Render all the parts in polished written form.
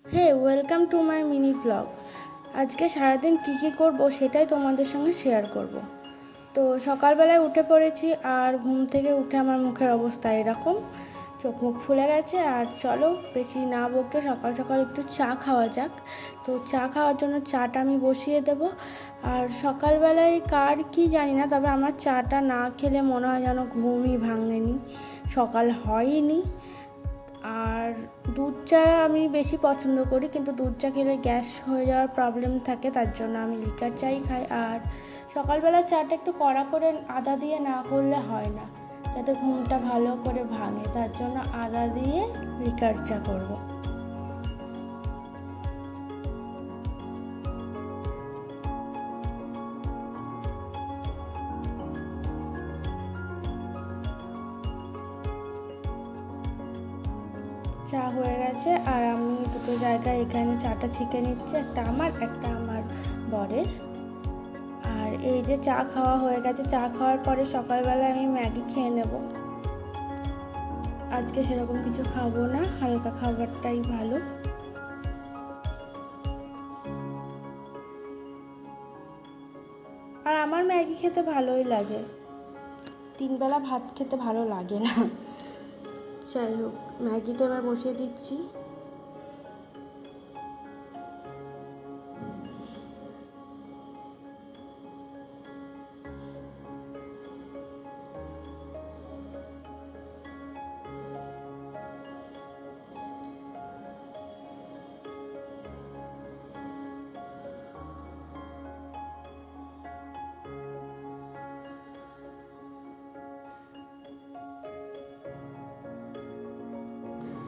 Hey welcome to my mini blog. আজকে সারাদিন কী করবো সেটাই তোমাদের সঙ্গে শেয়ার করব। তো সকালবেলায় উঠে পড়েছি, আর ঘুম থেকে উঠে আমার মুখের অবস্থা এরকম, চোখ মুখ ফুলে গেছে। আর চলো বেশি না বকে সকাল সকাল একটু চা খাওয়া যাক। তো চা খাওয়ার জন্য চাটা আমি বসিয়ে দেব। আর সকালবেলায় কার কি জানি না, তবে আমার চাটা না খেলে মনে হয় যেন ঘুমই ভাঙেনি, সকাল হয়নি। আর দুধ চা আমি বেশি পছন্দ করি, কিন্তু দুধ চা খেলে গ্যাস হয়ে যাওয়ার প্রবলেম থাকে, তার জন্য আমি লিকার চাই খাই। আর সকালবেলা চাটা একটু কড়া করে আদা দিয়ে না করলে হয় না, যাতে ঘুমটা ভালো করে ভাঙে, তার জন্য আদা দিয়ে লিকার চা করবো। চা হয়ে গেছে, আর আমি দুটো জায়গায় এখানে চাটা ছেঁকে নিচ্ছি, একটা আমার বরের। আর এই যে চা খাওয়া হয়ে গেছে, চা খাওয়ার পরে সকালবেলায় আমি ম্যাগি খেয়ে নেব। আজকে সেরকম কিছু খাবো না, হালকা খাবারটাই ভালো। আর আমার ম্যাগি খেতে ভালোই লাগে, 3 বেলা ভাত খেতে ভালো লাগে না। যাই হোক, ম্যাগিটা এবার বসিয়ে দিচ্ছি।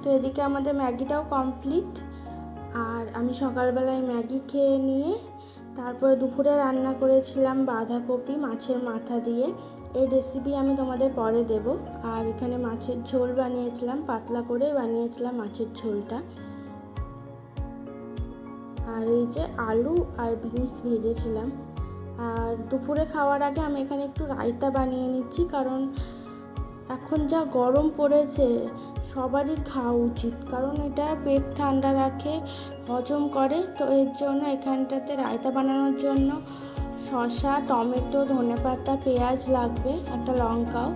তো এদিকে আমাদের ম্যাগিটাও কমপ্লিট। আর আমি সকালবেলায় ম্যাগি খেয়ে নিয়ে তারপরে দুপুরে রান্না করেছিলাম বাঁধাকপি মাছের মাথা দিয়ে। এই রেসিপি আমি তোমাদের পরে দেব। আর এখানে মাছের ঝোল বানিয়েছিলাম, পাতলা করে বানিয়েছিলাম মাছের ঝোলটা। আর এই যে আলু আর বিনস ভেজেছিলাম। আর দুপুরে খাওয়ার আগে আমি এখানে একটু রায়তা বানিয়ে নিচ্ছি, কারণ এখন যা গরম পড়েছে সবারই খাওয়া উচিত, কারণ এটা পেট ঠান্ডা রাখে, হজম করে। তো এর জন্য এখানটাতে রায়তা বানানোর জন্য শসা, টমেটো, ধনেপাতা, পেঁয়াজ লাগবে, একটা লঙ্কাও।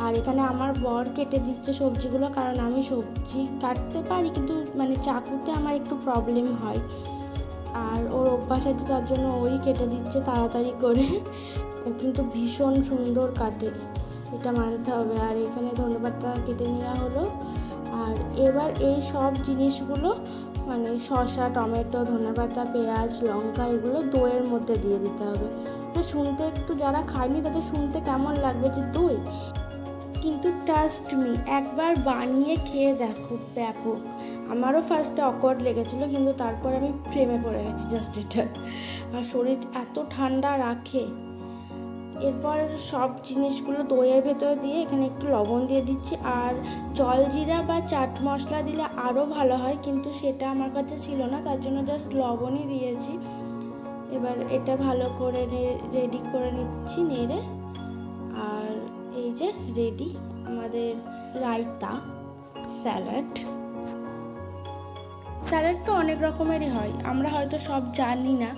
আর এখানে আমার বর কেটে দিচ্ছে সবজিগুলো, কারণ আমি সবজি কাটতে পারি, কিন্তু চাকুতে আমার একটু প্রবলেম হয়। আর ওর অভ্যাস আছে, তার জন্য ওই কেটে দিচ্ছে তাড়াতাড়ি করে। ও কিন্তু ভীষণ সুন্দর কাটে, এটা মানতে হবে। আর এখানে ধনেপাতা কেটে নেওয়া হলো। আর এবার এই সব জিনিসগুলো শসা, টমেটো, ধনেপাতা, পেঁয়াজ, লঙ্কা এগুলো দইয়ের মধ্যে দিয়ে দিতে হবে। তো শুনতে একটু, যারা খায়নি তাদের শুনতে কেমন লাগবে যে দই, কিন্তু ট্রাস্ট মি, একবার বানিয়ে খেয়ে দেখো, ব্যাপক। আমারও ফার্স্টে অকওয়ার্ড লেগেছিলো, কিন্তু তারপর আমি প্রেমে পড়ে গেছি জাস্ট এটা। আর শরীর এত ঠান্ডা রাখে। এরপর সব জিনিসগুলো দইয়ের ভেতরে দিয়ে এখানে একটু লবণ দিয়ে দিচ্ছি। আর জলজিরা বা চাট মশলা দিলে আরও ভালো হয়, কিন্তু সেটা আমার কাছে ছিল না, তার জন্য জাস্ট লবণই দিয়েছি। এবার এটা ভালো করে রেডি করে নিচ্ছি নেড়ে। আর এই যে রেডি আমাদের রায়তা। স্যালাড তো অনেক রকমেরই হয়, আমরা হয়তো সব জানি না।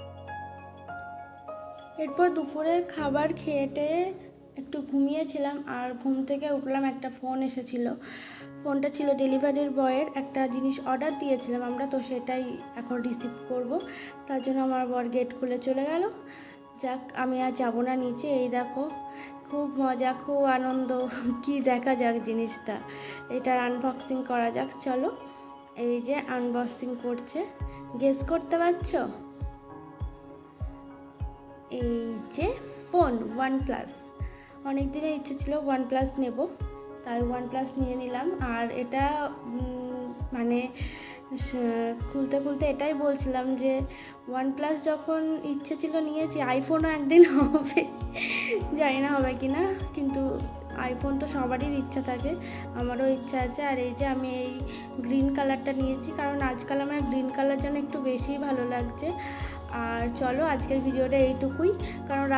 এরপর দুপুরের খাবার খেয়ে টেয়ে একটু ঘুমিয়েছিলাম, আর ঘুম থেকে উঠলাম, একটা ফোন এসেছিলো। ফোনটা ছিল ডেলিভারির বয়ের, একটা জিনিস অর্ডার দিয়েছিলাম আমরা, তো সেটাই এখন রিসিভ করব। তার জন্য আমার বর গেট খুলে চলে গেল। যাক, আমি আর যাবো না নিচে। এই দেখো, খুব মজা, খুব আনন্দ। কি দেখা যাক জিনিসটা, এটার আনবক্সিং করা যাক, চলো। এই যে আনবক্সিং করছে, গেস করতে পারছো? এই যে ফোন OnePlus, অনেক দিনের ইচ্ছে ছিল OnePlus নেব, তাই OnePlus নিয়ে নিলাম। আর এটা খুলতে খুলতে এটাই বলছিলাম যে OnePlus যখন ইচ্ছে ছিল নিয়েছি, আইফোনও একদিন হবে, জানি না হবে কি না, কিন্তু আইফোন তো সবারই ইচ্ছা থাকে, আমারও ইচ্ছা আছে। আর এই যে আমি এই গ্রিন কালারটা নিয়েছি, কারণ আজকাল আমার গ্রিন কালার যেন একটু বেশিই ভালো লাগছে। আর চলো, আজকের ভিডিওটা এইটুকুই, কারণ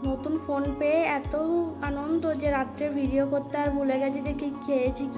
নতুন ফোন পেয়ে এত আনন্দ যে রাত্রে ভিডিও করতে আর ভুলে গেছি যে কি খেয়েছি।